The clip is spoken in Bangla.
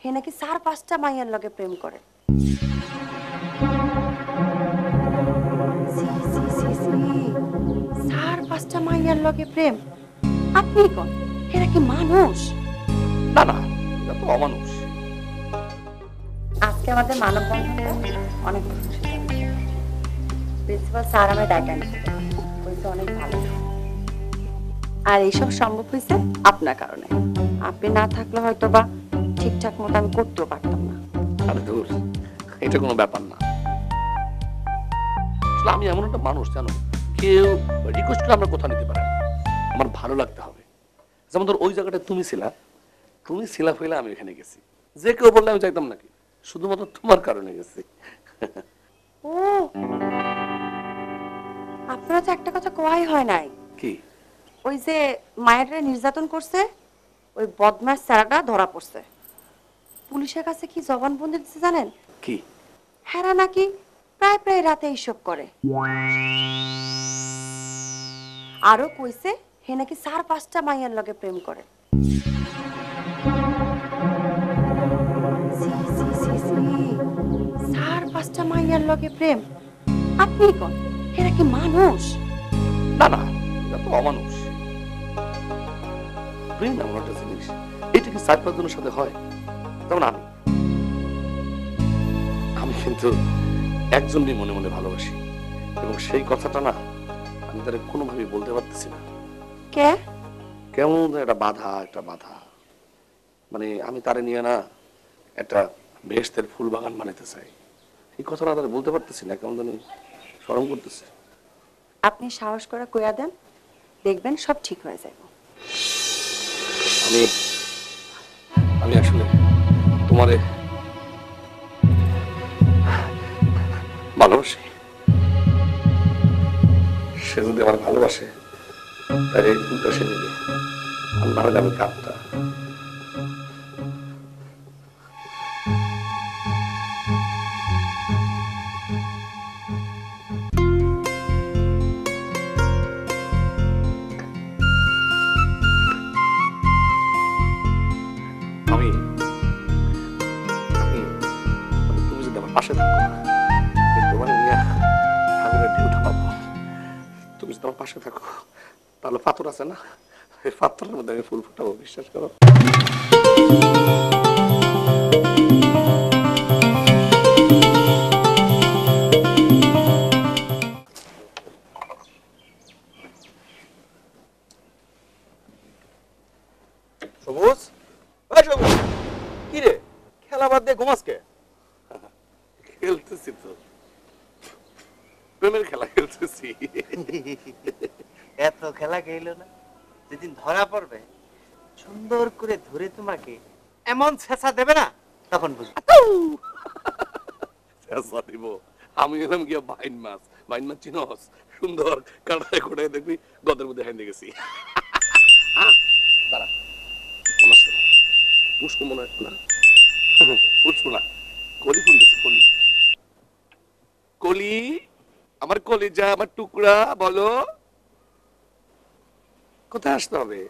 হে নাকি 4-5টা মাইয়ার লগে প্রেম করে। সি সি সি সি 4-5টা মাইয়ার লগে প্রেম? আপনি কোন হে নাকি মানুষ? না না, এটা তো অমানুষ। আজকে আমাদের মানববন্ধনটা অনেক খুশি। প্রিন্সিপাল স্যার আমায় ডাকা নিচ্ছে, বলছে অনেক ভালো। আর এইসব সম্ভব হয়েছে আপনার কারণে। আপনি না থাকলে হয়তো বা ঠিকঠাক মতো আমি করতেও পারতাম না। আরে দূর, এটা কোনো ব্যাপার না। আসলে আমি এমন একটা মানুষ জানো, কেউ রিকোয়েস্ট করে আমরা কোথাও নিতে পারে না। আমার ভালো লাগতে হবে। যেমন ধর ওই জায়গাটা তুমি ছিলা ফেলে আমি এখানে গেছি। যে কেউ বললে আমি চাইতাম নাকি? শুধুমাত্র তোমার কারণে গেছি। ও, আপনারা তো একটা কথা কোয়াই হয় নাই। কি? ওই যে মায়েরা নির্যাতন করছে, ওই বদমাস স্যারটা ধরা পড়ছে। পুলিশের কাছে কি জবানবন্দি দিচ্ছে জানেন? কি? হেরা নাকি প্রায় প্রায় রাতে এইসব করে। আরো কইছে হে নাকি 4-5টা মাইয়ার লগে প্রেম করে। সি সি সি সি 4-5টা মাইয়ার লগে প্রেম? আপনি কোন হে নাকি মানুষ? না না, এটা তো অমানুষ। প্রেম এমন একটা জিনিস, এটা কি 4-5 জনের সাথে হয়? যেমন আমি কিন্তু একজনই মনে মনে ভালোবাসি, এবং সেই কথাটা না আমি তাদের কোনোভাবেই বলতে পারতেছি না। কে? কেমন একটা বাধা। মানে আমি তারে নিয়ে না একটা বেহেশতের ফুল বাগান বানাতে চাই। এই কথাটা তাদের বলতে পারতেছি না, কেমন জানি শরম করতেছে। আপনি সাহস করে কইয়া দেন, দেখবেন সব ঠিক হয়ে যাবে। আমি আমি আসলে তোমারে ভালোবাসি। সে যদি আমার ভালোবাসে তাহলে এই ফুলটা সে নেবে, আর না হলে আমি কাঁদতা। আমি আমি মানে তুমি যদি আমার পাশে থাকো, তোমার নিয়ে সাগরের ঢেউটা পাবো। তুমি যদি আমার পাশে থাকো, তাহলে পাথর আছে না, এই পাথরের মধ্যে আমি ফুল ফুটাবো, বিশ্বাস করো। সবুজ, ওই সবুজ, কি রে খেলা বাদ দিয়ে ঘুমাস কে? খেলতেছি তো, প্রেমের খেলা খেলতেছি। এত খেলা খেলো না, যেদিন ধরা পড়বে সুন্দর করে ধরে তোমাকে এমন ছেঁচা দেবে না, তখন বুঝবে। শেষা দিব? আমি এলাম গিয়া বাইন মাছ চিনস, সুন্দর কাটায় কোটায় দেখবি গদের মধ্যে হাইন্দে গেছি। দাঁড়া, ফোন আসছে, পুষ্প মনে হয় না, পুষ্প না, কলি ফোন দিচ্ছে, কলি। কলি, আমার কলিজা, আমার টুকরা, বলো কোথায় আসতে হবে?